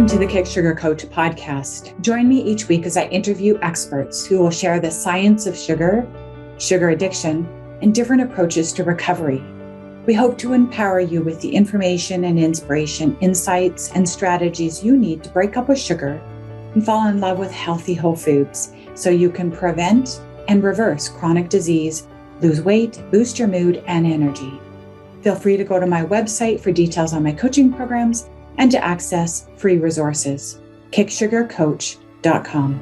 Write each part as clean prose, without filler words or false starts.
Welcome to the Kick Sugar Coach podcast. Join me each week as I interview experts who will share the science of sugar, sugar addiction, and different approaches to recovery. We hope to empower you with the information and inspiration, insights, and strategies you need to break up with sugar and fall in love with healthy whole foods so you can prevent and reverse chronic disease, lose weight, boost your mood and energy. Feel free to go to my website for details on my coaching programs and to access free resources, kicksugarcoach.com.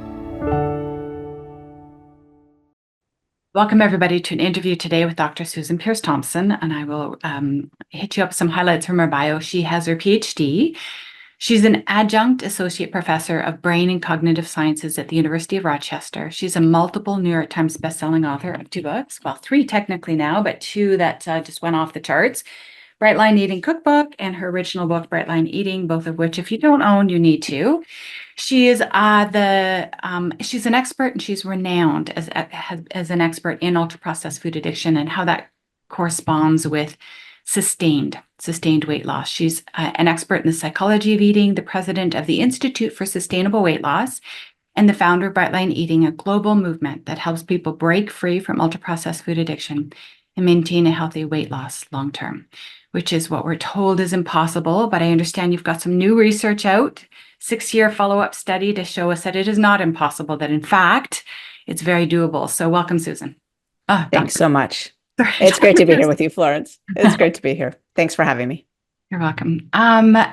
Welcome everybody to an interview today with Dr. Susan Pierce Thompson, and I will hit you up some highlights from her bio. She has her PhD. She's an adjunct associate professor of brain and cognitive sciences at the University of Rochester. She's a multiple New York Times bestselling author of 2 books, well, 3 technically now, but 2 that just went off the charts. Bright Line Eating Cookbook and her original book, Bright Line Eating, both of which, if you don't own, you need to. She is she's an expert, and she's renowned as an expert in ultra-processed food addiction and how that corresponds with sustained weight loss. She's an expert in the psychology of eating, the president of the Institute for Sustainable Weight Loss, and the founder of Bright Line Eating, a global movement that helps people break free from ultra-processed food addiction and maintain a healthy weight loss long-term, which is what we're told is impossible. But I understand you've got some new research out, 6-year follow-up study to show us that it is not impossible, that in fact, it's very doable. So welcome, Susan. Thanks so much. It's great to be here with you, Florence. It's great to be here. Thanks for having me. You're welcome.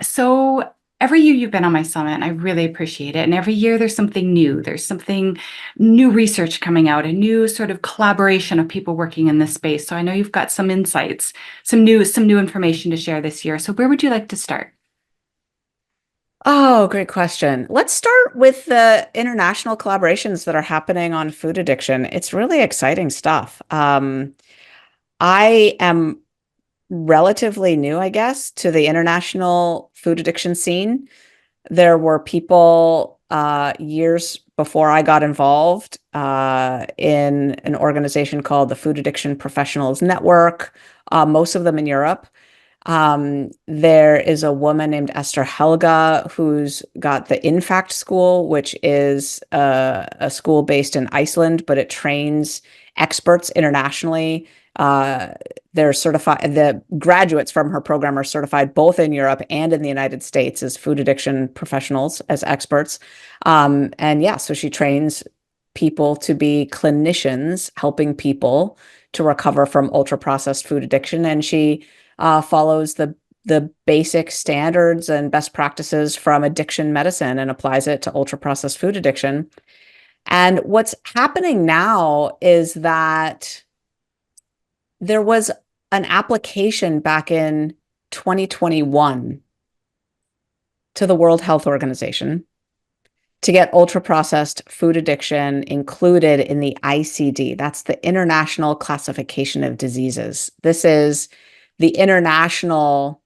So every year you've been on my summit, and I really appreciate it. And every year there's something new. There's something new research coming out, a new sort of collaboration of people working in this space. So I know you've got some insights, some new information to share this year. So where would you like to start? Oh, great question. Let's start with the international collaborations that are happening on food addiction. It's really exciting stuff. I am relatively new, I guess, to the international food addiction scene. There were people years before I got involved in an organization called the Food Addiction Professionals Network, most of them in Europe. There is a woman named Esther Helga who's got the InFact School, which is a school based in Iceland, but it trains experts internationally. They're certified, the graduates from her program are certified both in Europe and in the United States as food addiction professionals, as experts. So she trains people to be clinicians, helping people to recover from ultra-processed food addiction. And she follows the basic standards and best practices from addiction medicine and applies it to ultra-processed food addiction. And what's happening now is that there was an application back in 2021 to the World Health Organization to get ultra-processed food addiction included in the ICD. That's the International Classification of Diseases. This is the internationally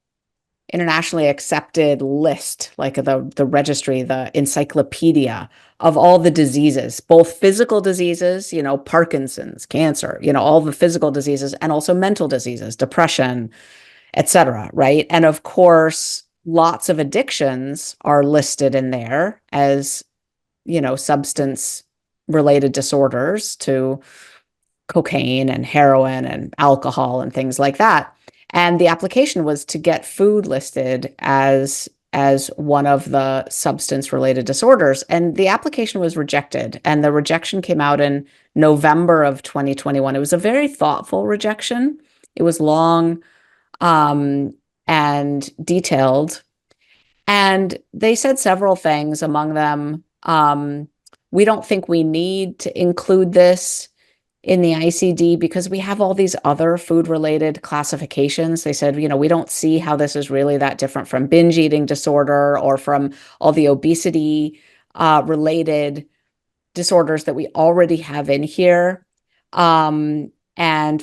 accepted list, like the registry, the encyclopedia of all the diseases, both physical diseases, Parkinson's, cancer, all the physical diseases, and also mental diseases, depression, etc. Right? And of course, lots of addictions are listed in there as, substance-related disorders to cocaine and heroin and alcohol and things like that. And the application was to get food listed as one of the substance-related disorders. And the application was rejected. And the rejection came out in November of 2021. It was a very thoughtful rejection. It was long and detailed. And they said several things, among them, we don't think we need to include this in the ICD because we have all these other food-related classifications. They said, we don't see how this is really that different from binge eating disorder or from all the obesity related disorders that we already have in here. And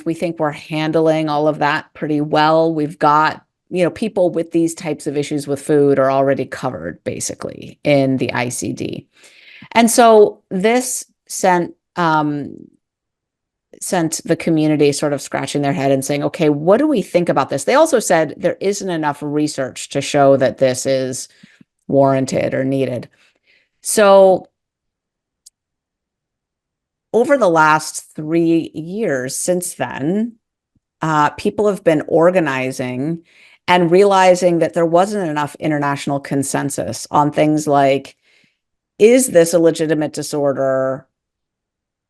we think we're handling all of that pretty well. We've got, people with these types of issues with food are already covered basically in the ICD. And so this sent the community sort of scratching their head and saying, okay, what do we think about this? They also said there isn't enough research to show that this is warranted or needed. So over the last 3 years since then, people have been organizing and realizing that there wasn't enough international consensus on things like, is this a legitimate disorder?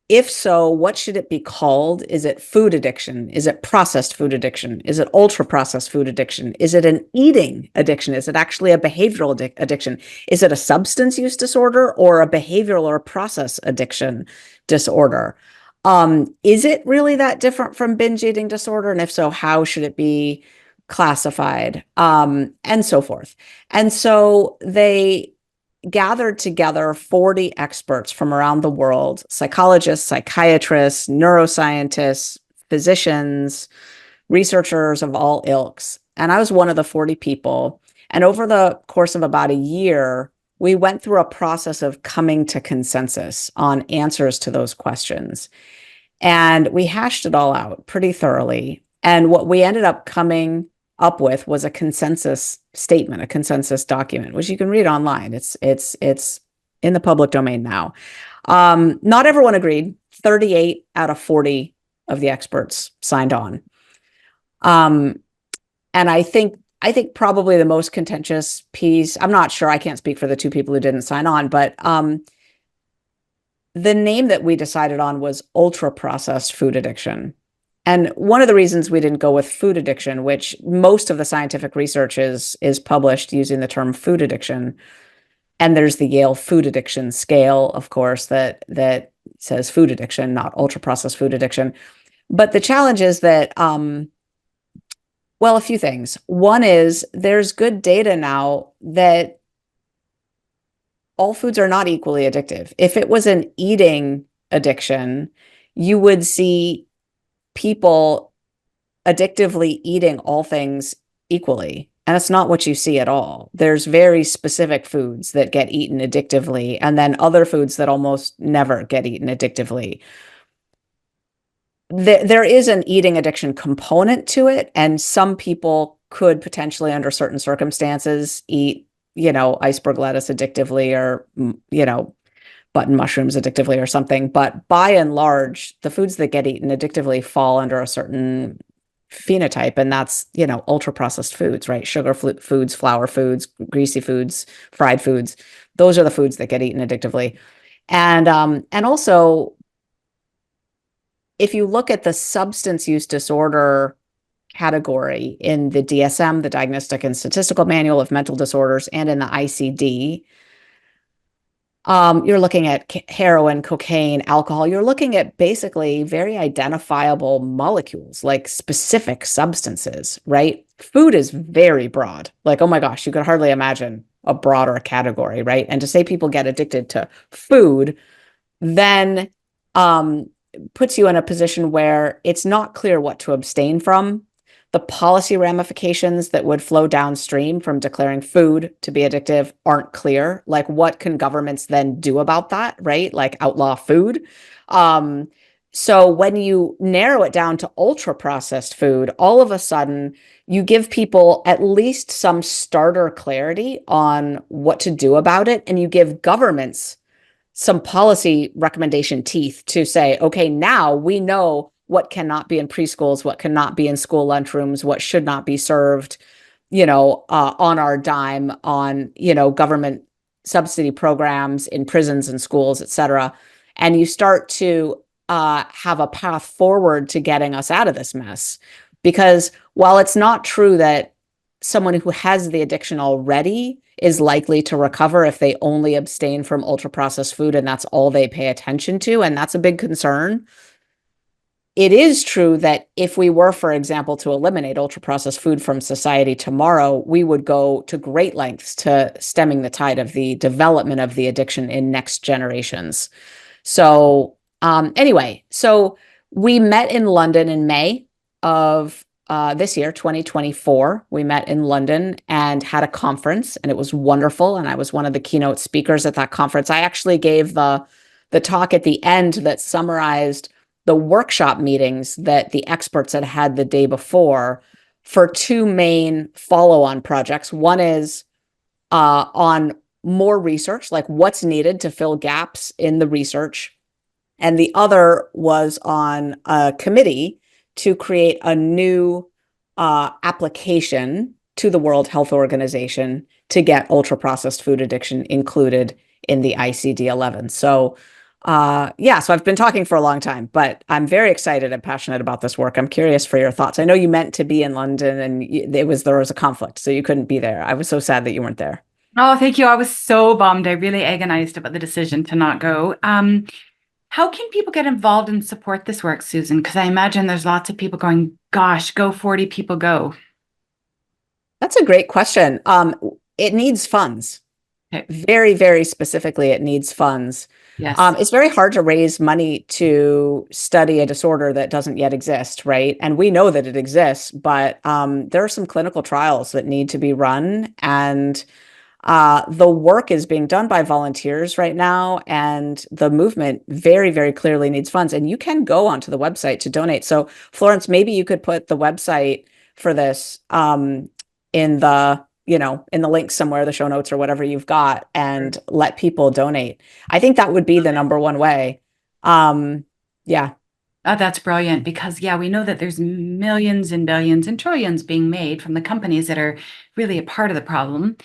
If so, what should it be called? Is it food addiction? Is it processed food addiction? Is it ultra processed food addiction? Is it an eating addiction? Is it actually a behavioral addiction? Is it a substance use disorder or a behavioral or process addiction disorder? Is it really that different from binge eating disorder? And if so, how should it be classified? And so forth. And so they gathered together 40 experts from around the world, psychologists, psychiatrists, neuroscientists, physicians, researchers of all ilks. And I was one of the 40 people. And over the course of about a year, we went through a process of coming to consensus on answers to those questions. And we hashed it all out pretty thoroughly. And what we ended up coming up with was a consensus statement, a consensus document, which you can read online. It's in the public domain now. Not everyone agreed. 38 out of 40 of the experts signed on. And I think probably the most contentious piece, I'm not sure, I can't speak for the two people who didn't sign on, but the name that we decided on was ultra processed food addiction. And one of the reasons we didn't go with food addiction, which most of the scientific research is published using the term food addiction, and there's the Yale food addiction scale, of course, that says food addiction, not ultra processed food addiction. But the challenge is that, well, a few things. One is there's good data now that all foods are not equally addictive. If it was an eating addiction, you would see people addictively eating all things equally. And it's not what you see at all. There's very specific foods that get eaten addictively, and then other foods that almost never get eaten addictively. There is an eating addiction component to it, and some people could potentially, under certain circumstances, eat, iceberg lettuce addictively, or, button mushrooms addictively or something. But by and large, the foods that get eaten addictively fall under a certain phenotype, and that's, ultra processed foods, right? Sugar foods, flour foods, greasy foods, fried foods. Those are the foods that get eaten addictively. And also, if you look at the substance use disorder category in the DSM, the Diagnostic and Statistical Manual of Mental Disorders, and in the ICD, you're looking at heroin, cocaine, alcohol. You're looking at basically very identifiable molecules, like specific substances, right? Food is very broad. Like, oh my gosh, you could hardly imagine a broader category, right? And to say people get addicted to food then puts you in a position where it's not clear what to abstain from. The policy ramifications that would flow downstream from declaring food to be addictive aren't clear. Like, what can governments then do about that, right? Like outlaw food. So when you narrow it down to ultra processed food, all of a sudden you give people at least some starter clarity on what to do about it. And you give governments some policy recommendation teeth to say, okay, now we know what cannot be in preschools, what cannot be in school lunchrooms, what should not be served, on our dime, on, government subsidy programs in prisons and schools, et cetera. And you start to have a path forward to getting us out of this mess. Because while it's not true that someone who has the addiction already is likely to recover if they only abstain from ultra processed food and that's all they pay attention to, and that's a big concern, it is true that if we were, for example, to eliminate ultra processed food from society tomorrow, we would go to great lengths to stemming the tide of the development of the addiction in next generations. So anyway, so we met in London in May of this year, 2024. We met in London and had a conference, and it was wonderful. And I was one of the keynote speakers at that conference. I actually gave the talk at the end that summarized the workshop meetings that the experts had had the day before for two main follow-on projects. One is on more research, like what's needed to fill gaps in the research. And the other was on a committee to create a new application to the World Health Organization to get ultra processed food addiction included in the ICD-11. So so I've been talking for a long time, but I'm very excited and passionate about this work. I'm curious for your thoughts. I know you meant to be in London and there was a conflict, so you couldn't be there. I was so sad that you weren't there. Oh, thank you. I was so bummed. I really agonized about the decision to not go. How can people get involved and support this work, Susan? Because I imagine there's lots of people going, gosh, go 40 people go. That's a great question. It needs funds. Okay. Very, very specifically, it needs funds. Yes. It's very hard to raise money to study a disorder that doesn't yet exist, right? And we know that it exists, but there are some clinical trials that need to be run, and the work is being done by volunteers right now, and the movement very, very clearly needs funds. And you can go onto the website to donate. So, Florence, maybe you could put the website for this in the in the link somewhere, the show notes or whatever you've got, and let people donate. I think that would be the number one way. Yeah. Oh, that's brilliant because, yeah, we know that there's millions and billions and trillions being made from the companies that are really a part of the problem.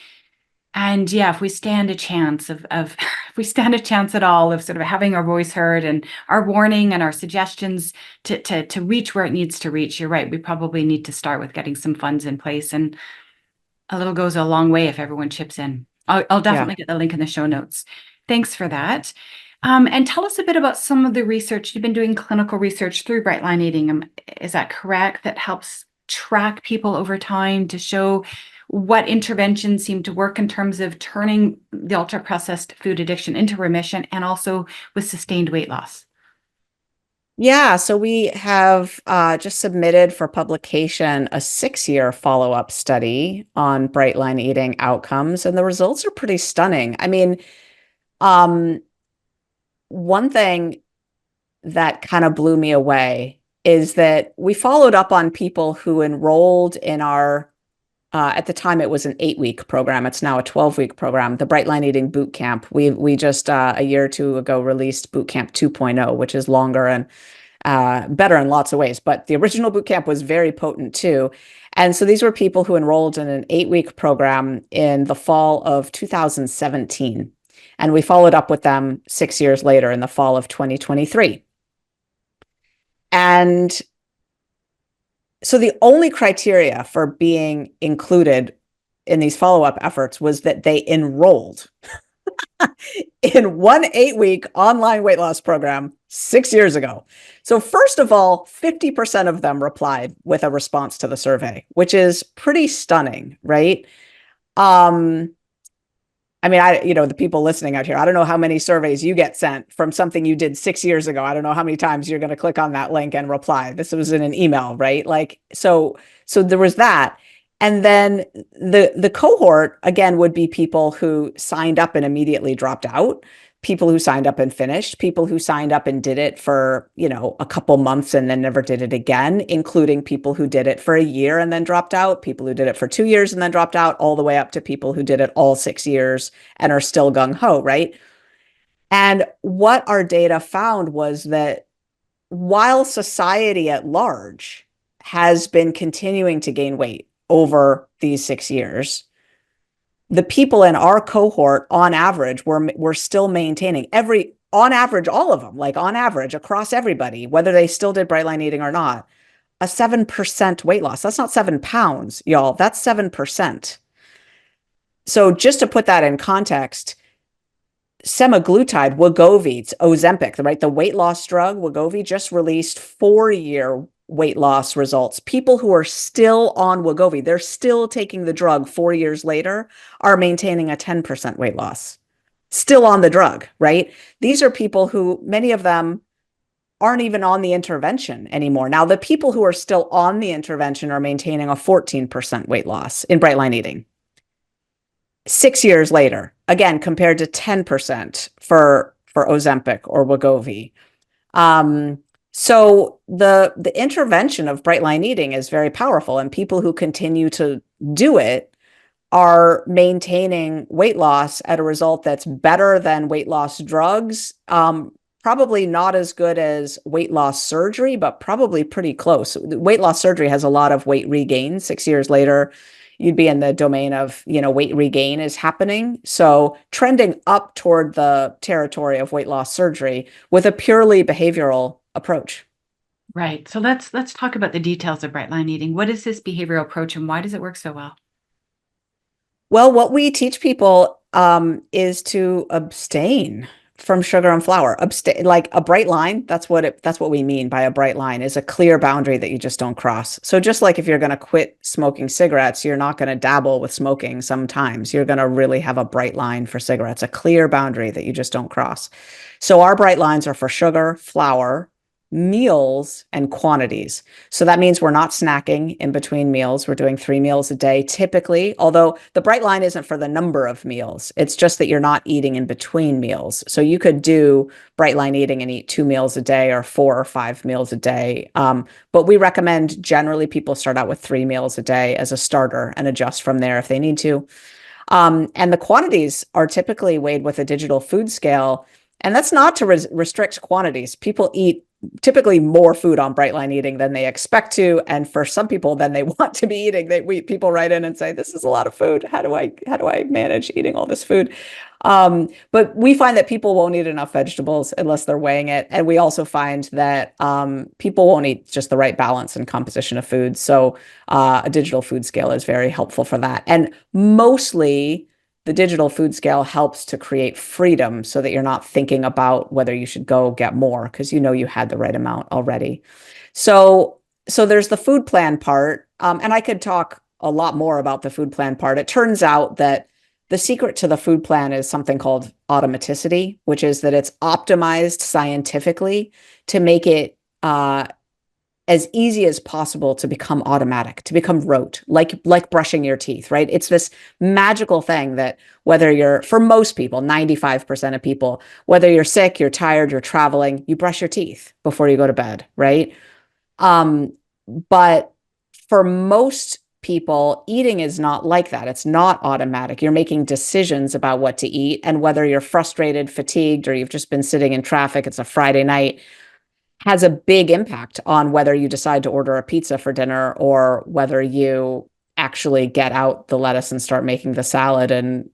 And yeah, if we stand a chance of if we stand a chance at all of sort of having our voice heard and our warning and our suggestions to reach where it needs to reach, you're right. We probably need to start with getting some funds in place, and a little goes a long way if everyone chips in. I'll Yeah. definitely get the link in the show notes. Thanks for that. And tell us a bit about some of the research. You've been doing clinical research through Bright Line Eating. Is that correct? That helps track people over time to show what interventions seem to work in terms of turning the ultra processed food addiction into remission and also with sustained weight loss. Yeah, so we have just submitted for publication a 6-year follow-up study on bright line eating outcomes, and the results are pretty stunning. I mean, one thing that kind of blew me away is that we followed up on people who enrolled in our, at the time it was an 8-week program. It's now a 12-week program, the Bright Line Eating Boot Camp. We just a year or two ago released Boot Camp 2.0, which is longer and better in lots of ways. But the original boot camp was very potent too. And so these were people who enrolled in an 8-week program in the fall of 2017. And we followed up with them 6 years later in the fall of 2023. And so the only criteria for being included in these follow-up efforts was that they enrolled in one 8-week online weight loss program 6 years ago. So first of all, 50% of them replied with a response to the survey, which is pretty stunning, right? I mean, the people listening out here, I don't know how many surveys you get sent from something you did 6 years ago. I don't know how many times you're going to click on that link and reply. This was in an email, right? Like, so there was that. And then the cohort, again, would be people who signed up and immediately dropped out, people who signed up and finished, people who signed up and did it for, a couple months and then never did it again, including people who did it for a year and then dropped out, people who did it for 2 years and then dropped out, all the way up to people who did it all 6 years and are still gung-ho, right? And what our data found was that while society at large has been continuing to gain weight over these 6 years, the people in our cohort, on average, were still maintaining on average, all of them, like on average, across everybody, whether they still did bright line eating or not, a 7% weight loss. That's not 7 pounds, y'all. That's 7%. So just to put that in context, semaglutide, Wegovy, Ozempic, right? The weight loss drug, Wegovy, just released 4-year weight loss results. People who are still on Wegovy, they're still taking the drug 4 years later, are maintaining a 10% weight loss. Still on the drug, right? These are people who, many of them, aren't even on the intervention anymore. Now, the people who are still on the intervention are maintaining a 14% weight loss in bright line eating. 6 years later, again, compared to 10% for Ozempic or Wegovy. So the intervention of bright line eating is very powerful, and people who continue to do it are maintaining weight loss at a result that's better than weight loss drugs. Probably not as good as weight loss surgery, but probably pretty close. Weight loss surgery has a lot of weight regain. 6 years later, you'd be in the domain of, weight regain is happening. So trending up toward the territory of weight loss surgery with a purely behavioral approach. Right. So let's talk about the details of bright line eating. What is this behavioral approach and why does it work so well? Well, what we teach people is to abstain from sugar and flour. Abstain, like a bright line. That's what we mean by a bright line, is a clear boundary that you just don't cross. So just like if you're going to quit smoking cigarettes, you're not going to dabble with smoking sometimes. You're going to really have a bright line for cigarettes, a clear boundary that you just don't cross. So our bright lines are for sugar, flour, meals, and quantities. So that means we're not snacking in between meals. We're doing 3 meals a day typically, although the bright line isn't for the number of meals. It's just that you're not eating in between meals. So you could do bright line eating and eat 2 meals a day or 4 or 5 meals a day. But we recommend generally people start out with 3 meals a day as a starter and adjust from there if they need to. And the quantities are typically weighed with a digital food scale. And that's not to restrict quantities. People eat typically more food on bright line eating than they expect to, and for some people than they want to be eating. People write in and say, "This is a lot of food. How do I manage eating all this food?" But we find that people won't eat enough vegetables unless they're weighing it, and we also find that people won't eat just the right balance and composition of food. So a digital food scale is very helpful for that, and mostly the digital food scale helps to create freedom so that you're not thinking about whether you should go get more because you know you had the right amount already. So, so there's the food plan part, and I could talk a lot more about the food plan part. It turns out that the secret to the food plan is something called automaticity, which is that it's optimized scientifically to make it as easy as possible to become automatic, to become rote, like brushing your teeth, right? It's this magical thing that whether you're, for most people, 95% of people, whether you're sick, you're tired, you're traveling, you brush your teeth before you go to bed, right? Um, but for most people, eating is not like that. It's not automatic. You're making decisions about what to eat, and whether you're frustrated, fatigued, or you've just been sitting in traffic, it's a Friday night, has a big impact on whether you decide to order a pizza for dinner or whether you actually get out the lettuce and start making the salad and,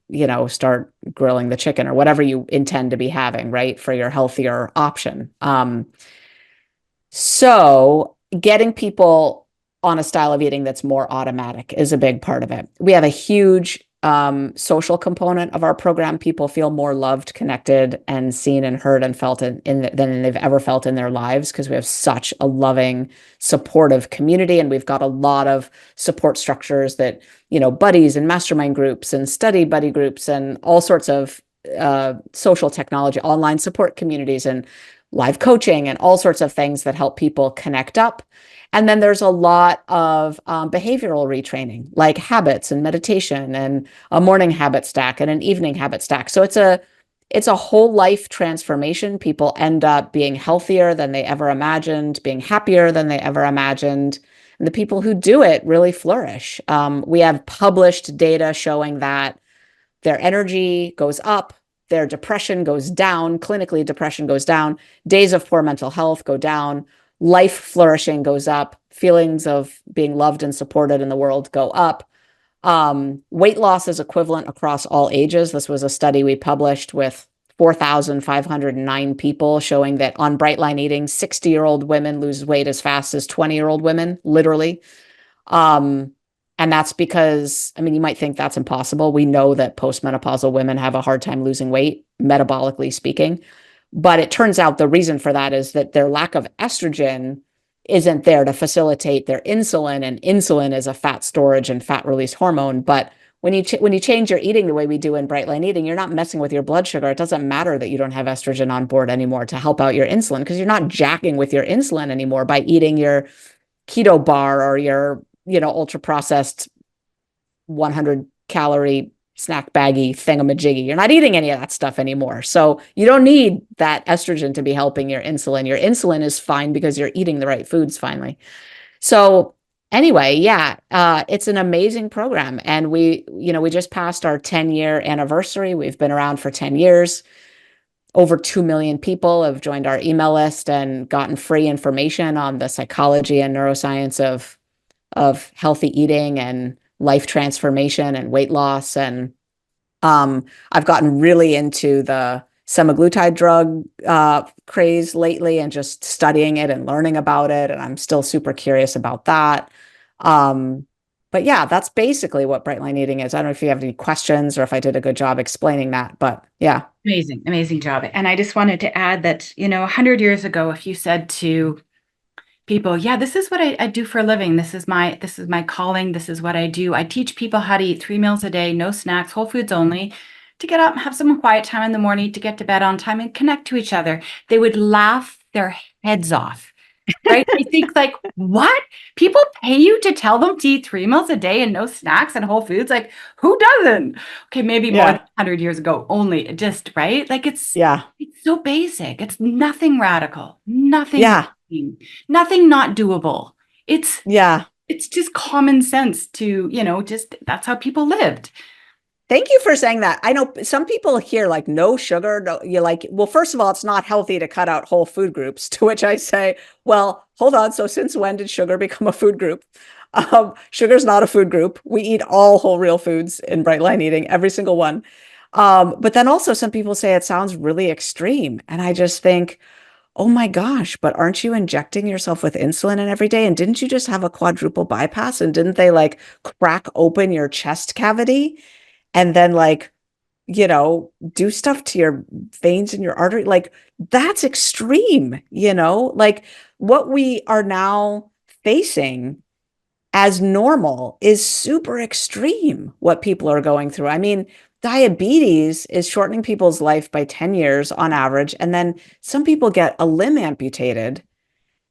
start grilling the chicken or whatever you intend to be having, right, for your healthier option. So getting people on a style of eating that's more automatic is a big part of it. We have a huge social component of our program. People feel more loved, connected, and seen and heard and felt than they've ever felt in their lives because we have such a loving, supportive community, and we've got a lot of support structures that, buddies and mastermind groups and study buddy groups and all sorts of social technology, online support communities, and live coaching and all sorts of things that help people connect up. And then there's a lot of behavioral retraining, like habits and meditation and a morning habit stack and an evening habit stack. So it's a whole life transformation. People end up being healthier than they ever imagined, being happier than they ever imagined. And the people who do it really flourish. We have published data showing that their energy goes up, their depression goes down, clinically depression goes down, days of poor mental health go down, life flourishing goes up, feelings of being loved and supported in the world go up. Weight loss is equivalent across all ages. This was a study we published with 4,509 people showing that on bright line eating, 60-year-old women lose weight as fast as 20-year-old women, literally. And that's because, you might think that's impossible. We know that postmenopausal women have a hard time losing weight, metabolically speaking. But it turns out the reason for that is that their lack of estrogen isn't there to facilitate their insulin, and insulin is a fat storage and fat release hormone. But when you change your eating the way we do in bright line eating, you're not messing with your blood sugar. It doesn't matter that you don't have estrogen on board anymore to help out your insulin because you're not jacking with your insulin anymore by eating your keto bar or your ultra processed 100 calorie snack baggy thingamajiggy. You're not eating any of that stuff anymore. So you don't need that estrogen to be helping your insulin. Your insulin is fine because you're eating the right foods finally. So Anyway, yeah, it's an amazing program. And we just passed our 10-year anniversary. We've been around for 10 years. Over 2 million people have joined our email list and gotten free information on the psychology and neuroscience of healthy eating and life transformation and weight loss. And I've gotten really into the semaglutide drug craze lately and just studying it and learning about it. And I'm still super curious about that. Um, but yeah, that's basically what bright line eating is. I don't know if you have any questions or if I did a good job explaining that, but yeah. Amazing, amazing job. And I just wanted to add that, 100 years ago, if you said to people, yeah, this is what I do for a living. This is my calling. This is what I do. I teach people how to eat 3 meals a day, no snacks, whole foods only, to get up and have some quiet time in the morning, to get to bed on time and connect to each other. They would laugh their heads off. Right? I think like, what? People pay you to tell them to eat 3 meals a day and no snacks and whole foods? Like, who doesn't? Okay, maybe more than Yeah. 100 years ago only, just right? Like Yeah. it's so basic. It's nothing radical, nothing Yeah. rocking, nothing not doable. It's Yeah. it's just common sense to, just that's how people lived. Thank you for saying that. I know some people hear like no sugar. No, you're like, well, first of all, it's not healthy to cut out whole food groups, to which I say, well, hold on. So since when did sugar become a food group? Sugar's not a food group. We eat all whole real foods in bright line eating, every single one. But then also some people say it sounds really extreme. And I just think, oh my gosh, but aren't you injecting yourself with insulin in every day? And didn't you just have a quadruple bypass? And didn't they like crack open your chest cavity? And then like, do stuff to your veins and your artery. Like that's extreme, like what we are now facing as normal is super extreme, what people are going through. I mean, diabetes is shortening people's life by 10 years on average. And then some people get a limb amputated,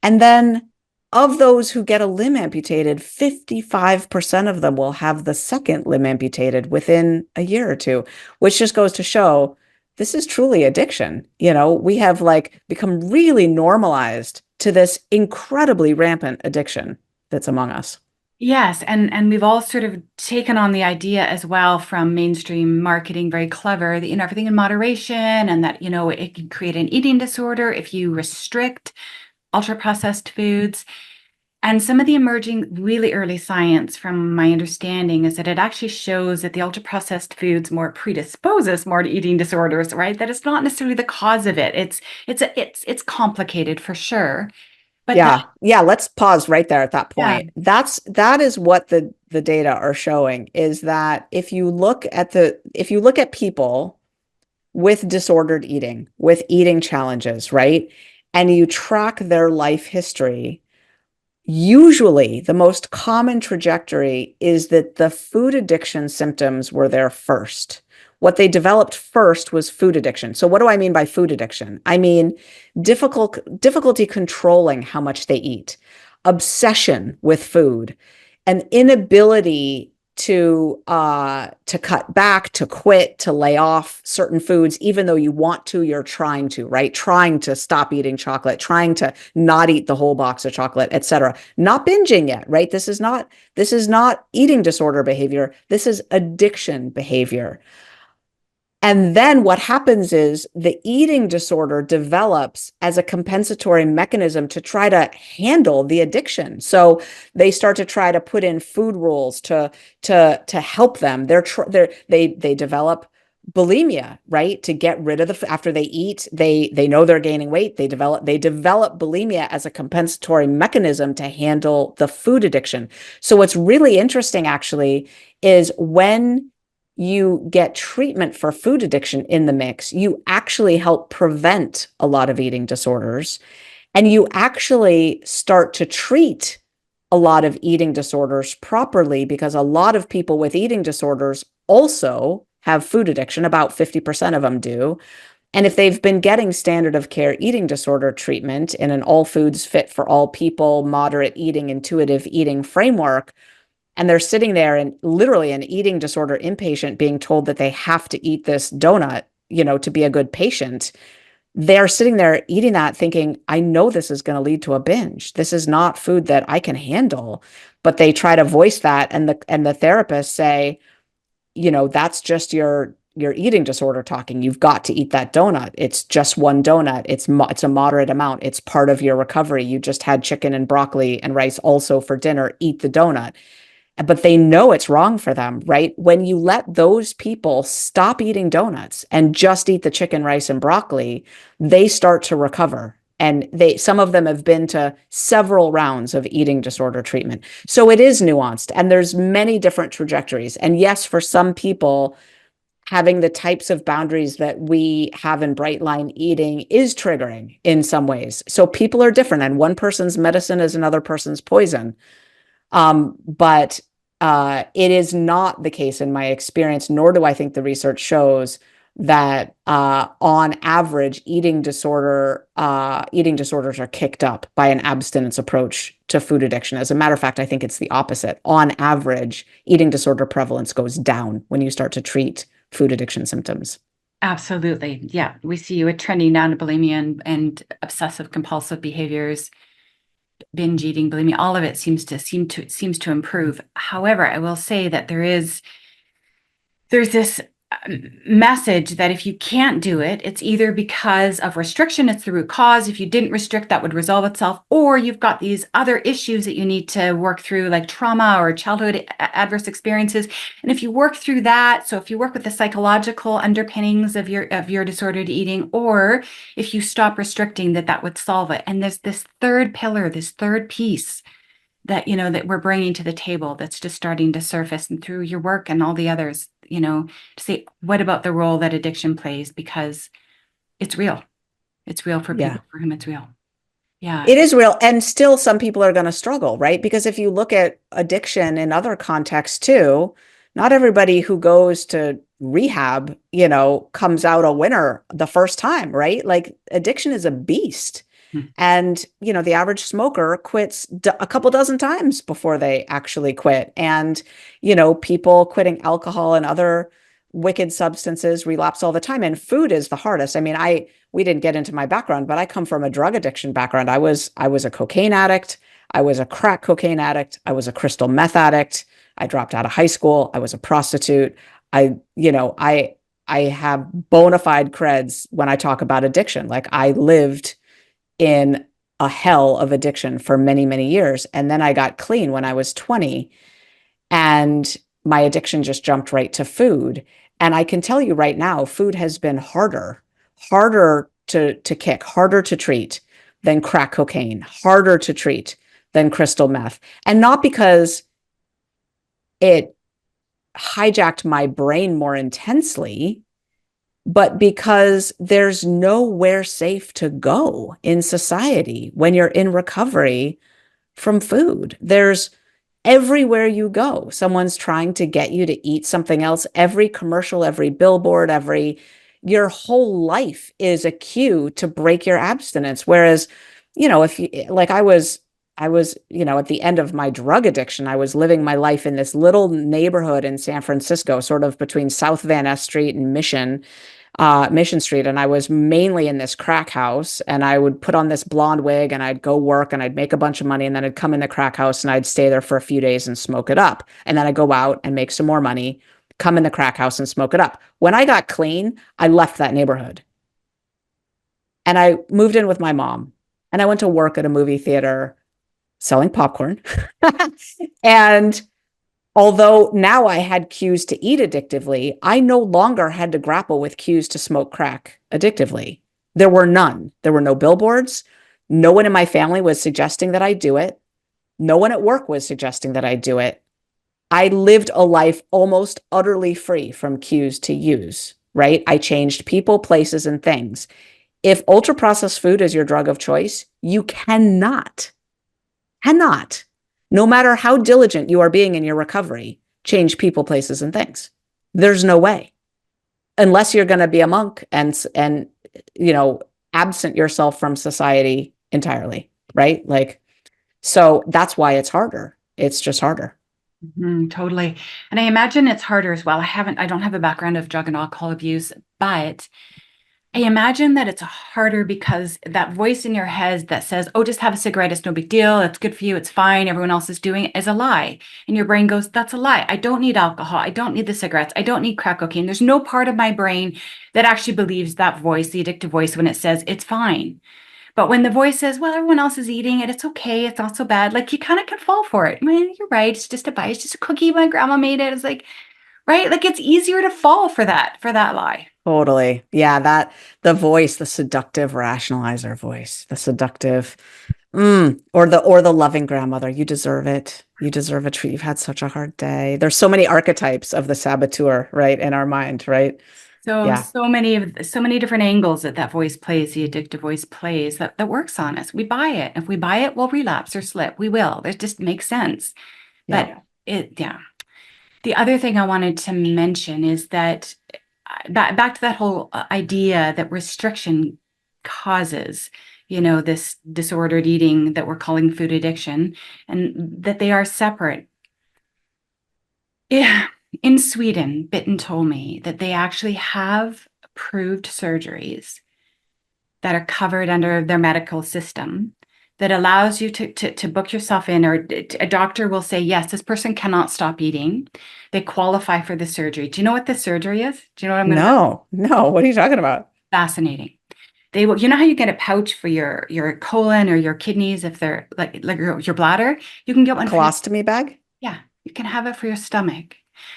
and then of those who get a limb amputated, 55% of them will have the second limb amputated within a year or two, which just goes to show this is truly addiction. We have like become really normalized to this incredibly rampant addiction that's among us. Yes, and we've all sort of taken on the idea as well from mainstream marketing, very clever, that everything in moderation, and that it can create an eating disorder if you restrict ultra processed foods. And some of the emerging really early science, from my understanding, is that it actually shows that the ultra processed foods more predisposes more to eating disorders, right? That it's not necessarily the cause of it. It's complicated for sure, but that Yeah. Yeah. Let's pause right there at that yeah. point. That is what the data are showing, is that if you look at people with disordered eating, with eating challenges, right? And you track their life history, usually the most common trajectory is that the food addiction symptoms were there first. What they developed first was food addiction. So what do I mean by food addiction? I mean difficulty controlling how much they eat, obsession with food, an inability to cut back, to quit, to lay off certain foods, even though you want to, you're trying to, right? Trying to stop eating chocolate, trying to not eat the whole box of chocolate, etc. Not binging yet, right? This is not eating disorder behavior. This is addiction behavior. And then what happens is the eating disorder develops as a compensatory mechanism to try to handle the addiction. So they start to try to put in food rules to help them. They develop bulimia, right? To get rid of after they eat, they know they're gaining weight. They develop bulimia as a compensatory mechanism to handle the food addiction. So what's really interesting actually is when you get treatment for food addiction in the mix, you actually help prevent a lot of eating disorders, and you actually start to treat a lot of eating disorders properly, because a lot of people with eating disorders also have food addiction. About 50% of them do. And if they've been getting standard of care eating disorder treatment in an all foods fit for all people, moderate eating, intuitive eating framework, and they're sitting there and literally an eating disorder inpatient being told that they have to eat this donut, to be a good patient, they're sitting there eating that thinking, I know this is going to lead to a binge. This is not food that I can handle. but they try to voice that, and the therapists say, that's just your eating disorder talking. You've got to eat that donut. It's just one donut. It's a moderate amount. It's part of your recovery. You just had chicken and broccoli and rice also for dinner. Eat the donut. But they know it's wrong for them, right? When you let those people stop eating donuts and just eat the chicken, rice, and broccoli, they start to recover. And some of them have been to several rounds of eating disorder treatment. So it is nuanced, and there's many different trajectories. And yes, for some people, having the types of boundaries that we have in bright line eating is triggering in some ways. So people are different, and one person's medicine is another person's poison. But it is not the case in my experience, nor do I think the research shows that on average, eating disorders are kicked up by an abstinence approach to food addiction. As a matter of fact, I think it's the opposite. On average, eating disorder prevalence goes down when you start to treat food addiction symptoms. Absolutely. Yeah. We see you with trending down to bulimia and obsessive compulsive behaviors, binge eating, bulimia, all of it seems to improve. However, I will say that there's this message that if you can't do it, it's either because of restriction, it's the root cause. If you didn't restrict, that would resolve itself, or you've got these other issues that you need to work through, like trauma or childhood adverse experiences. And if you work through that, so if you work with the psychological underpinnings of your disordered eating, or if you stop restricting, that would solve it. And there's this third pillar, this third piece that that we're bringing to the table that's just starting to surface, and through your work and all the others, to say, what about the role that addiction plays? Because it's real. It's real for Yeah. people for whom it's real. Yeah. It is real. And still, some people are going to struggle, right? Because if you look at addiction in other contexts too, not everybody who goes to rehab, comes out a winner the first time, right? Like addiction is a beast. Hmm. And, the average smoker quits a couple dozen times before they actually quit. And, people quitting alcohol and other wicked substances relapse all the time. And food is the hardest. I mean, we didn't get into my background, but I come from a drug addiction background. I was a cocaine addict. I was a crack cocaine addict. I was a crystal meth addict. I dropped out of high school. I was a prostitute. I have bona fide creds when I talk about addiction. Like I lived in a hell of addiction for many, many years. And then I got clean when I was 20, and my addiction just jumped right to food. And I can tell you right now, food has been harder to kick, harder to treat than crack cocaine, harder to treat than crystal meth. And not because it hijacked my brain more intensely, but because there's nowhere safe to go in society when you're in recovery from food. There's everywhere you go, someone's trying to get you to eat something else. Every commercial, every billboard, your whole life is a cue to break your abstinence. Whereas, if you, like I was, at the end of my drug addiction, I was living my life in this little neighborhood in San Francisco, sort of between South Van Ness Street and Mission Street. And I was mainly in this crack house, and I would put on this blonde wig and I'd go work and I'd make a bunch of money. And then I'd come in the crack house and I'd stay there for a few days and smoke it up. And then I'd go out and make some more money, come in the crack house and smoke it up. When I got clean, I left that neighborhood and I moved in with my mom, and I went to work at a movie theater selling popcorn. And although now I had cues to eat addictively, I no longer had to grapple with cues to smoke crack addictively. There were none. There were no billboards. No one in my family was suggesting that I do it. No one at work was suggesting that I do it. I lived a life almost utterly free from cues to use, right? I changed people, places, and things. If ultra processed food is your drug of choice, you cannot, no matter how diligent you are being in your recovery, change people, places, and things. There's no way, unless you're going to be a monk and absent yourself from society entirely, right? Like, so that's why it's harder. It's just harder. Totally. And I imagine it's harder as well. I don't have a background of drug and alcohol abuse, but I imagine that it's harder because that voice in your head that says, oh, just have a cigarette, it's no big deal, it's good for you, it's fine, everyone else is doing it, is a lie. And your brain goes, that's a lie. I don't need alcohol. I don't need the cigarettes. I don't need crack cocaine. There's no part of my brain that actually believes that voice, the addictive voice, when it says it's fine. But when the voice says, well, everyone else is eating it, it's okay, it's not so bad, like you kind of can fall for it. Man, you're right, it's just a bite, it's just a cookie, my grandma made it. It's like, right? Like it's easier to fall for that lie. Totally. Yeah, that the voice, the seductive rationalizer voice, the seductive, or the loving grandmother. You deserve it. You deserve a treat. You've had such a hard day. There's so many archetypes of the saboteur, right, in our mind, right? So, Yeah. so many different angles that that voice plays, the addictive voice plays that works on us. We buy it. If we buy it, we'll relapse or slip. We will. It just makes sense. Yeah. But yeah. The other thing I wanted to mention is that back to that whole idea that restriction causes, this disordered eating that we're calling food addiction, and that they are separate. Yeah. In Sweden, Bitten told me that they actually have approved surgeries that are covered under their medical system that allows you to book yourself in, or a doctor will say, yes, this person cannot stop eating. They qualify for the surgery. Do you know what the surgery is? Do you know what I'm going to go? No, no. What are you talking about? Fascinating. They will, you know how you get a pouch for your colon or your kidneys if they're like your bladder? You can get A one for your, colostomy bag? yeah, you can have it for your stomach.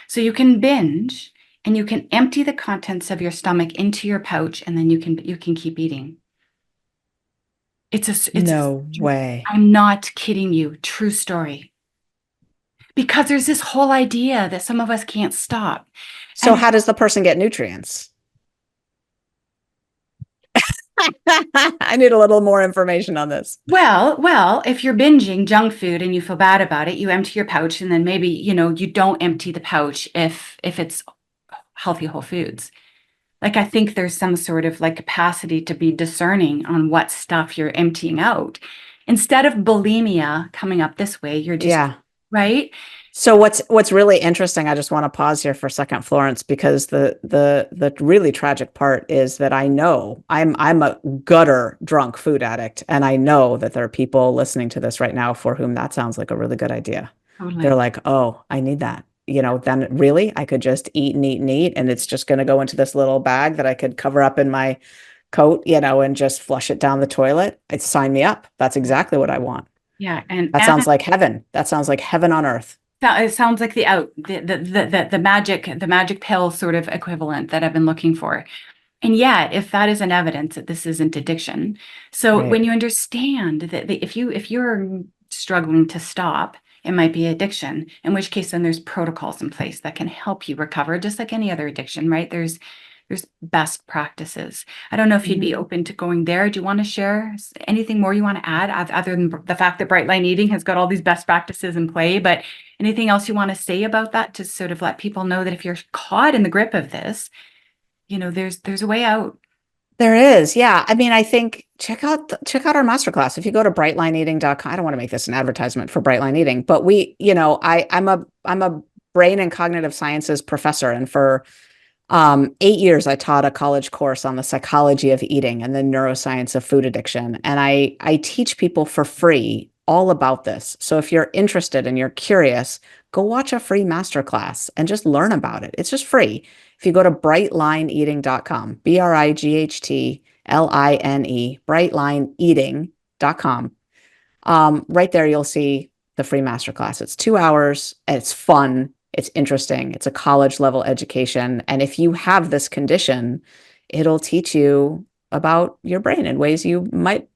So you can binge and you can empty the contents of your stomach into your pouch, and then you can keep eating. No way. I'm not kidding you. True story. Because there's this whole idea that some of us can't stop. So And how does the person get nutrients? I need a little more information on this. well, if you're binging junk food and you feel bad about it, you empty your pouch, and then maybe, you don't empty the pouch if it's healthy whole foods. Like I think there's some sort of like capacity to be discerning on what stuff you're emptying out. Instead of bulimia coming up this way, you're just Yeah. right. So what's really interesting, I just want to pause here for a second, Florence, because the really tragic part is that I know I'm a gutter drunk food addict, and I know that there are people listening to this right now for whom that sounds like a really good idea. They're Totally. like, "Oh, I need that." Then really I could just eat and eat and eat, and it's just going to go into this little bag that I could cover up in my coat, and just flush it down the toilet. It's sign me up. That's exactly what I want. Yeah, and That sounds like heaven. That sounds like heaven on earth. it sounds like the magic pill sort of equivalent that I've been looking for. And yet, if that isn't evidence that this isn't addiction, so Right. when you understand that if you're struggling to stop, it might be addiction, in which case then there's protocols in place that can help you recover, just like any other addiction, right? There's best practices. I don't know if you'd be Mhm. open to going there. Do you want to share anything more you want to add other than the fact that Bright Line Eating has got all these best practices in play? But anything else you want to say about that to sort of let people know that if you're caught in the grip of this, there's a way out. There is. Yeah. I mean, I think check out our masterclass. If you go to brightlineeating.com, I don't want to make this an advertisement for Brightline Eating, but I'm a brain and cognitive sciences professor, and for 8 years, I taught a college course on the psychology of eating and the neuroscience of food addiction. And I teach people for free all about this. So if you're interested and you're curious, go watch a free masterclass and just learn about it. It's just free. If you go to brightlineeating.com, BRIGHTLINE, brightlineeating.com, right there, you'll see the free masterclass. It's 2 hours. It's fun. It's interesting. It's a college level education. And if you have this condition, it'll teach you about your brain in ways you might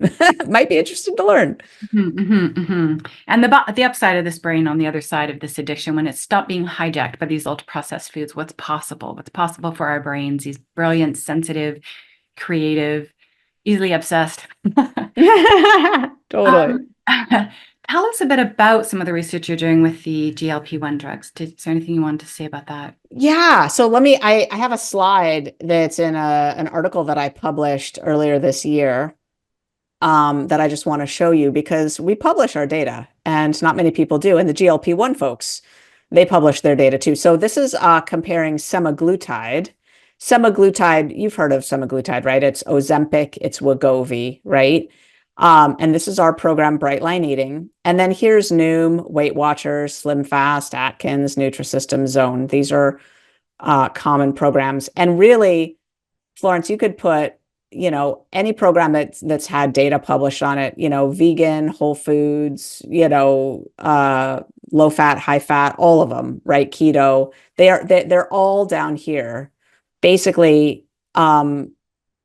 might be interested to learn. And the upside of this brain on the other side of this addiction, when it's stopped being hijacked by these ultra processed foods, what's possible? What's possible for our brains? These brilliant, sensitive, creative, easily obsessed. Totally. Um, tell us a bit about some of the research you're doing with the GLP-1 drugs. Is there anything you wanted to say about that? Yeah. So I have a slide that's in an article that I published earlier this year, that I just want to show you because we publish our data and not many people do. And the GLP-1 folks, they publish their data too. So this is comparing semaglutide Semaglutide, you've heard of semaglutide, right? It's Ozempic, it's Wegovy, right? And this is our program, Bright Line Eating. And then here's Noom, Weight Watchers, Slim Fast, Atkins, Nutrisystem, Zone. These are common programs. And really, Florence, you could put, any program that's had data published on it, vegan, whole foods, low fat, high fat, all of them, right? Keto, they're all down here. Basically,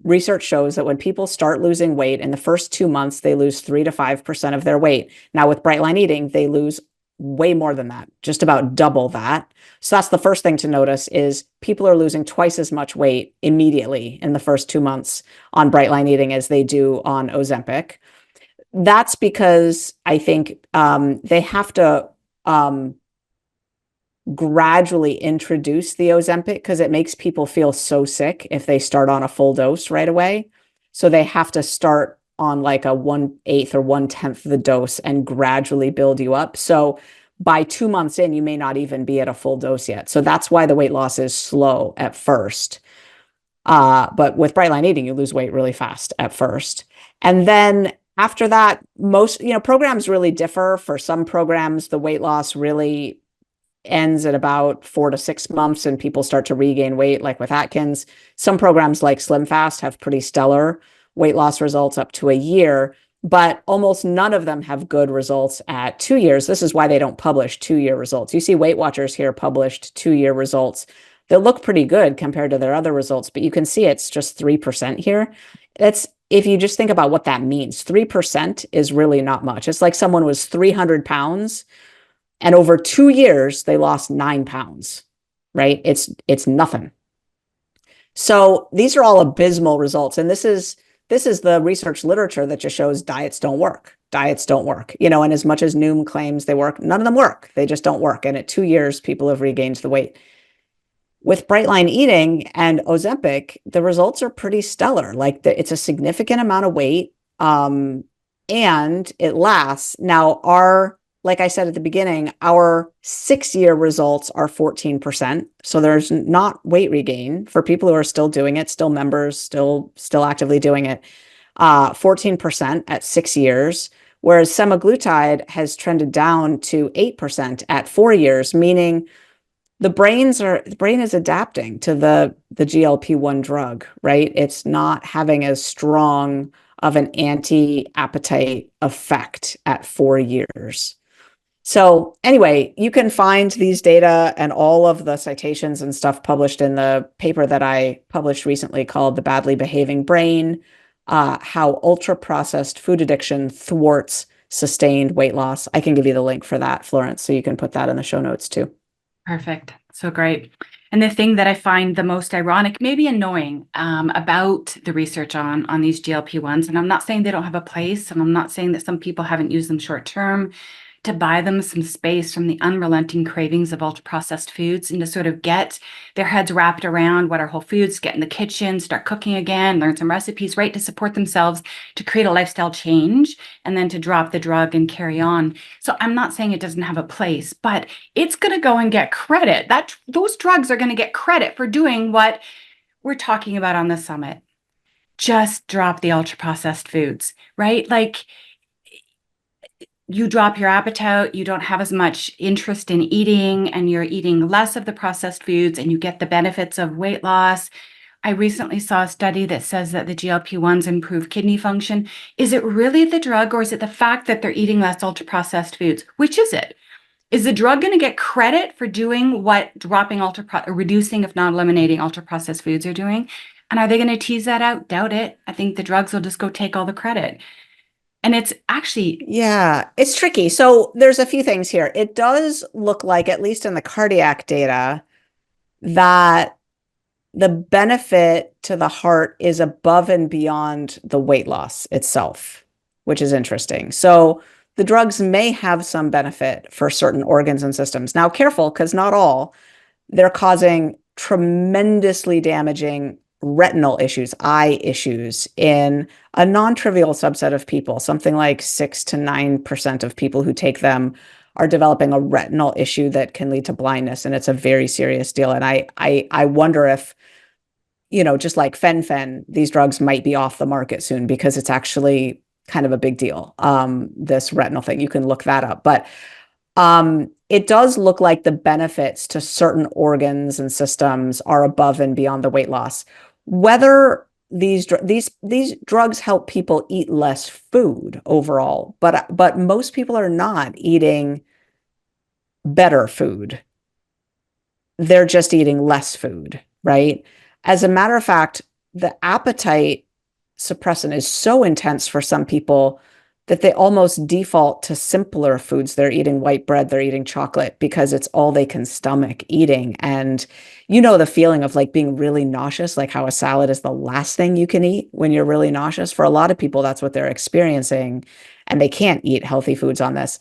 research shows that when people start losing weight in the first 2 months, they lose 3 to 5% of their weight. Now with Bright Line Eating, they lose way more than that, just about double that. So that's the first thing to notice is people are losing twice as much weight immediately in the first 2 months on Bright Line Eating as they do on Ozempic. That's because I think they have to gradually introduce the Ozempic because it makes people feel so sick if they start on a full dose right away. So they have to start on like a 1/8 or 1/10 the dose and gradually build you up. So by 2 months in, you may not even be at a full dose yet. So that's why the weight loss is slow at first. But with Bright Line Eating, you lose weight really fast at first. And then after that, most, programs really differ. For some programs, the weight loss really ends at about 4 to 6 months and people start to regain weight, like with Atkins. Some programs like Slim Fast have pretty stellar weight loss results up to a year, but almost none of them have good results at 2 years. This is why they don't publish 2-year results. You see Weight Watchers here published 2-year results. They look pretty good compared to their other results, but you can see it's just 3% here. That's, if you just think about what that means, 3% is really not much. It's like someone was 300 pounds and over 2 years, they lost 9 pounds, right? It's nothing. So these are all abysmal results. And this is the research literature that just shows diets don't work. Diets don't work. And as much as Noom claims they work, none of them work. They just don't work. And at 2 years, people have regained the weight. With Bright Line Eating and Ozempic, the results are pretty stellar. Like it's a significant amount of weight, and it lasts. Now, like I said at the beginning, our 6-year results are 14%. So there's not weight regain for people who are still doing it, still members, still actively doing it. 14% at 6 years, whereas semaglutide has trended down to 8% at 4 years, meaning the brain is adapting to the GLP-1 drug, right? It's not having as strong of an anti-appetite effect at 4 years. So anyway, you can find these data and all of the citations and stuff published in the paper that I published recently called The Badly Behaving Brain, How Ultra-Processed Food Addiction Thwarts Sustained Weight Loss. I can give you the link for that, Florence, so you can put that in the show notes too. Perfect. So great. And the thing that I find the most ironic, maybe annoying, about the research on these GLP-1s, and I'm not saying they don't have a place, and I'm not saying that some people haven't used them short term, to buy them some space from the unrelenting cravings of ultra-processed foods and to sort of get their heads wrapped around what are whole foods, get in the kitchen, start cooking again, learn some recipes, right, to support themselves, to create a lifestyle change, and then to drop the drug and carry on. So I'm not saying it doesn't have a place, but it's going to go and get credit. Those drugs are going to get credit for doing what we're talking about on the summit. Just drop the ultra-processed foods, right? Like, you drop your appetite, you don't have as much interest in eating, and you're eating less of the processed foods, and you get the benefits of weight loss. I recently saw a study that says that the GLP-1s improve kidney function. Is it really the drug, or is it the fact that they're eating less ultra-processed foods? Which is it? Is the drug going to get credit for doing what dropping reducing, if not eliminating, ultra-processed foods are doing? And are they going to tease that out? Doubt it. I think the drugs will just go take all the credit. And it's actually, yeah, it's tricky. So there's a few things here. It does look like, at least in the cardiac data, that the benefit to the heart is above and beyond the weight loss itself, which is interesting. So the drugs may have some benefit for certain organs and systems. Now, careful, because not all. They're causing tremendously damaging retinal issues, eye issues in a non-trivial subset of people. Something like 6 to 9% of people who take them are developing a retinal issue that can lead to blindness, and it's a very serious deal. And I wonder if just like fen-phen, these drugs might be off the market soon because it's actually kind of a big deal. This retinol thing, you can look that up. But it does look like the benefits to certain organs and systems are above and beyond the weight loss. Whether these drugs help people eat less food overall, but most people are not eating better food. They're just eating less food, right? As a matter of fact, the appetite suppressant is so intense for some people that they almost default to simpler foods. They're eating white bread, they're eating chocolate because it's all they can stomach eating. And the feeling of like being really nauseous, like how a salad is the last thing you can eat when you're really nauseous. For a lot of people, that's what they're experiencing, and they can't eat healthy foods on this.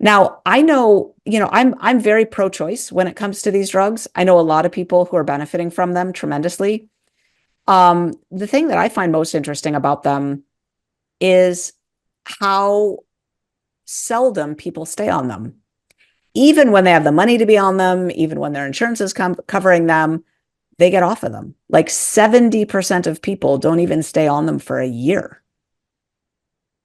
Now, I know, I'm very pro-choice when it comes to these drugs. I know a lot of people who are benefiting from them tremendously. The thing that I find most interesting about them is how seldom people stay on them. Even when they have the money to be on them, even when their insurance is covering them, they get off of them. Like 70% of people don't even stay on them for a year.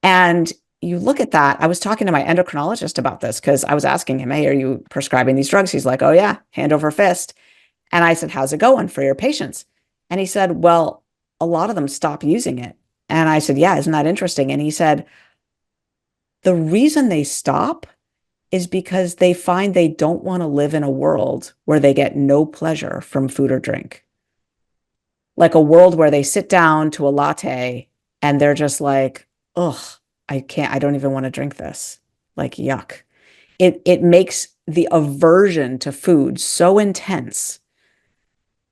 And you look at that. I was talking to my endocrinologist about this because I was asking him, hey, are you prescribing these drugs? He's like, oh, yeah, hand over fist. And I said, how's it going for your patients? And he said, well, a lot of them stop using it. And I said, yeah, isn't that interesting? And he said, the reason they stop is because they find they don't want to live in a world where they get no pleasure from food or drink. Like a world where they sit down to a latte and they're just like, ugh, I don't even want to drink this. Like, yuck. It makes the aversion to food so intense.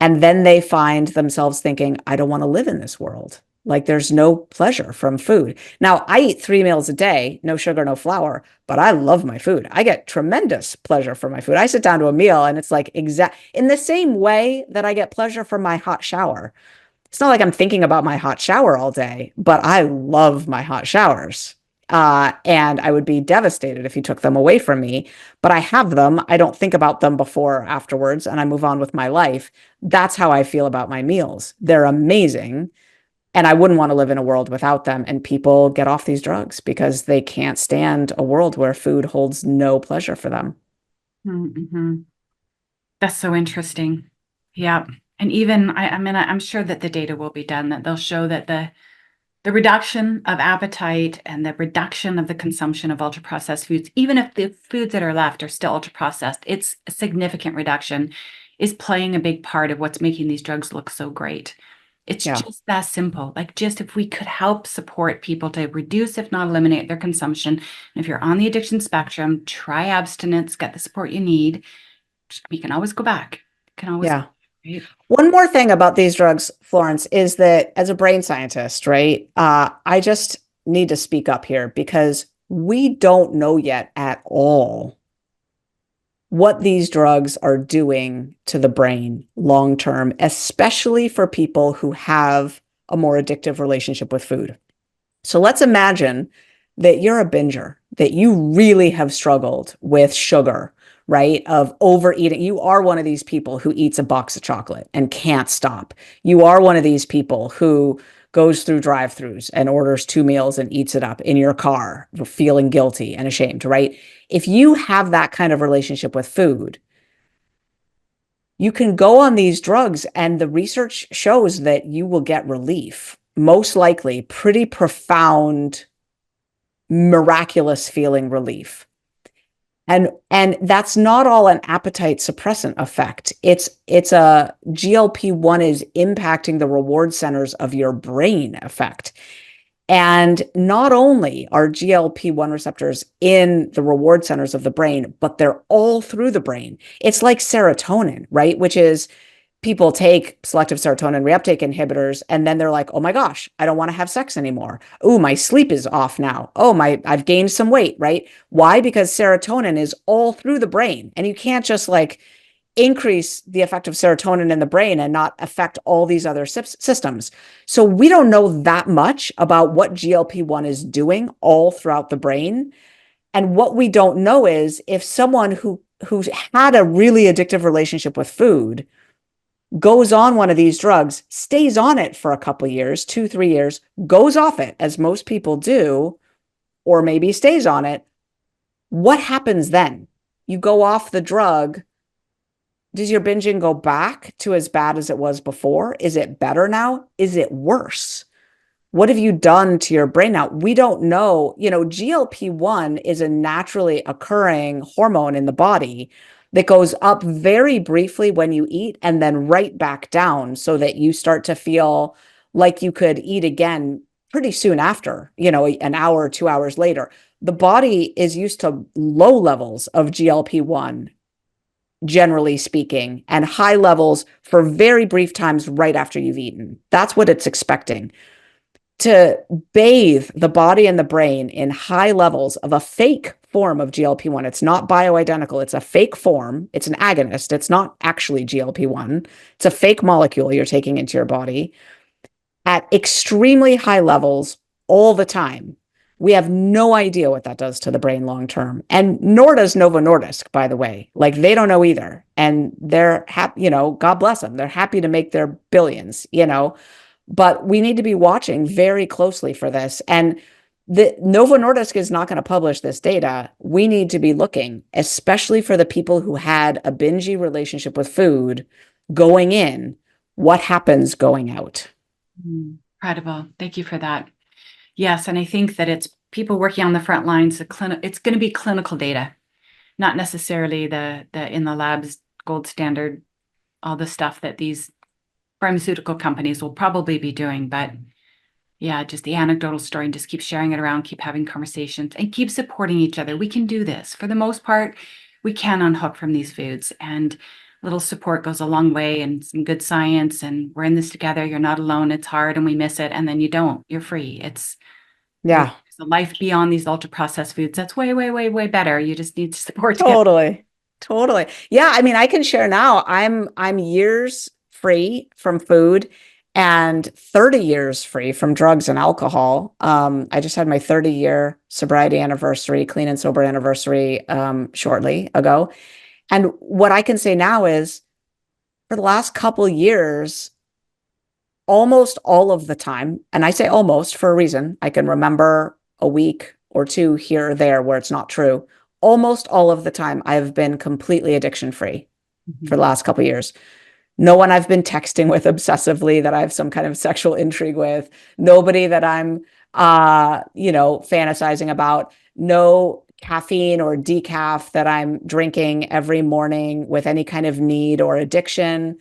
And then they find themselves thinking, I don't want to live in this world. Like there's no pleasure from food. Now, I eat 3 meals a day, no sugar, no flour, but I love my food. I get tremendous pleasure from my food. I sit down to a meal and it's like in the same way that I get pleasure from my hot shower. It's not like I'm thinking about my hot shower all day, but I love my hot showers. And I would be devastated if you took them away from me, but I have them. I don't think about them before or afterwards, and I move on with my life. That's how I feel about my meals. They're amazing. And I wouldn't want to live in a world without them. And people get off these drugs because they can't stand a world where food holds no pleasure for them. Mm-hmm. That's so interesting. Yeah. And even, I mean, I'm sure that the data will be done, that they'll show that the reduction of appetite and the reduction of the consumption of ultra processed foods, even if the foods that are left are still ultra processed, it's a significant reduction, is playing a big part of what's making these drugs look so great. It's Yeah. just that simple. Like, just if we could help support people to reduce, if not eliminate, their consumption. And if you're on the addiction spectrum, try abstinence, get the support you need. We can always go back. Can always, Yeah. right? One more thing about these drugs, Florence, is that as a brain scientist, right, I just need to speak up here because we don't know yet at all what these drugs are doing to the brain long term, especially for people who have a more addictive relationship with food. So let's imagine that you're a binger, that you really have struggled with sugar, right? Of overeating. You are one of these people who eats a box of chocolate and can't stop. You are one of these people who goes through drive-throughs and orders 2 meals and eats it up in your car, feeling guilty and ashamed, right? If you have that kind of relationship with food, you can go on these drugs and the research shows that you will get relief, most likely pretty profound, miraculous feeling relief. And that's not all an appetite suppressant effect. It's a GLP-1 is impacting the reward centers of your brain effect. And not only are GLP-1 receptors in the reward centers of the brain, but they're all through the brain. It's like serotonin, right? Which is people take selective serotonin reuptake inhibitors and then they're like, oh my gosh, I don't want to have sex anymore. Oh, my sleep is off now. Oh, I've gained some weight, right? Why? Because serotonin is all through the brain and you can't just like increase the effect of serotonin in the brain and not affect all these other systems. So we don't know that much about what GLP-1 is doing all throughout the brain. And what we don't know is if someone who's had a really addictive relationship with food goes on one of these drugs, stays on it for a couple years, 2, 3 years, goes off it, as most people do, or maybe stays on it. What happens then? You go off the drug. Does your binging go back to as bad as it was before? Is it better now? Is it worse? What have you done to your brain now? We don't know. GLP-1 is a naturally occurring hormone in the body that goes up very briefly when you eat and then right back down so that you start to feel like you could eat again pretty soon after, an hour or 2 hours later. The body is used to low levels of GLP-1, generally speaking, and high levels for very brief times right after you've eaten. That's what it's expecting. To bathe the body and the brain in high levels of a fake form of GLP-1. It's not bioidentical. It's a fake form. It's an agonist. It's not actually GLP-1. It's a fake molecule you're taking into your body at extremely high levels all the time. We have no idea what that does to the brain long term. And nor does Novo Nordisk, by the way. Like, they don't know either. And they're happy, God bless them. They're happy to make their billions, but we need to be watching very closely for this. And the Novo Nordisk is not going to publish this data. We need to be looking, especially for the people who had a bingy relationship with food going in, what happens going out. Incredible. Thank you for that. Yes, and I think that it's people working on the front lines. It's going to be clinical data, not necessarily the in the labs gold standard, all the stuff that these pharmaceutical companies will probably be doing. But yeah, just the anecdotal story, and just keep sharing it around, keep having conversations, and keep supporting each other. We can do this. For the most part, we can unhook from these foods, and little support goes a long way, and some good science, and we're in this together. You're not alone. It's hard and we miss it. And then you don't. You're free. There's a life beyond these ultra processed foods. That's way, way, way, way better. You just need support to Totally. Yeah, I mean, I can share now. I'm years free from food and 30 years free from drugs and alcohol. I just had my 30-year sobriety anniversary, clean and sober anniversary, shortly ago. And what I can say now is, for the last couple years, almost all of the time, and I say almost for a reason, I can remember a week or two here or there where it's not true. Almost all of the time, I've been completely addiction free for the last couple years. No one I've been texting with obsessively that I have some kind of sexual intrigue with. Nobody that I'm, fantasizing about. No caffeine or decaf that I'm drinking every morning with any kind of need or addiction.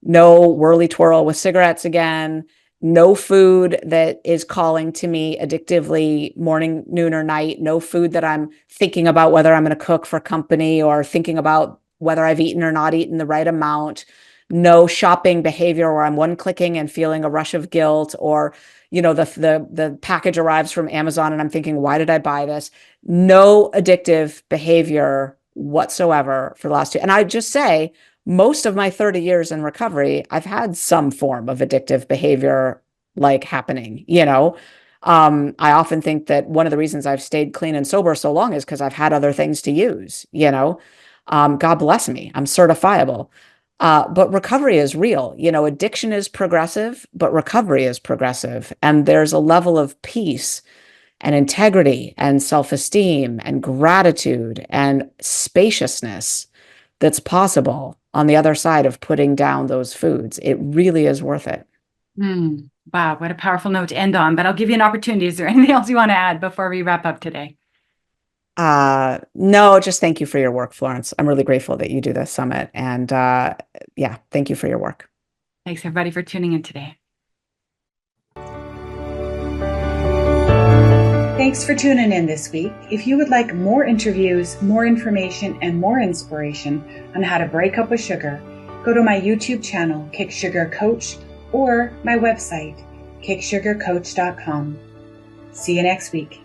No whirly twirl with cigarettes again. No food that is calling to me addictively morning, noon, or night. No food that I'm thinking about whether I'm going to cook for company or thinking about whether I've eaten or not eaten the right amount. No shopping behavior where I'm one-clicking and feeling a rush of guilt, or the package arrives from Amazon and I'm thinking, why did I buy this? No addictive behavior whatsoever for the last 2. And I just say, most of my 30 years in recovery, I've had some form of addictive behavior like happening. I often think that one of the reasons I've stayed clean and sober so long is because I've had other things to use. God bless me, I'm certifiable. But recovery is real. Addiction is progressive, but recovery is progressive. And there's a level of peace and integrity and self-esteem and gratitude and spaciousness that's possible on the other side of putting down those foods. It really is worth it. Wow, what a powerful note to end on. But I'll give you an opportunity. Is there anything else you want to add before we wrap up today? No, just thank you for your work, Florence. I'm really grateful that you do this summit. And thank you for your work. Thanks, everybody, for tuning in today. Thanks for tuning in this week. If you would like more interviews, more information, and more inspiration on how to break up with sugar, go to my YouTube channel, Kick Sugar Coach, or my website, kicksugarcoach.com. See you next week.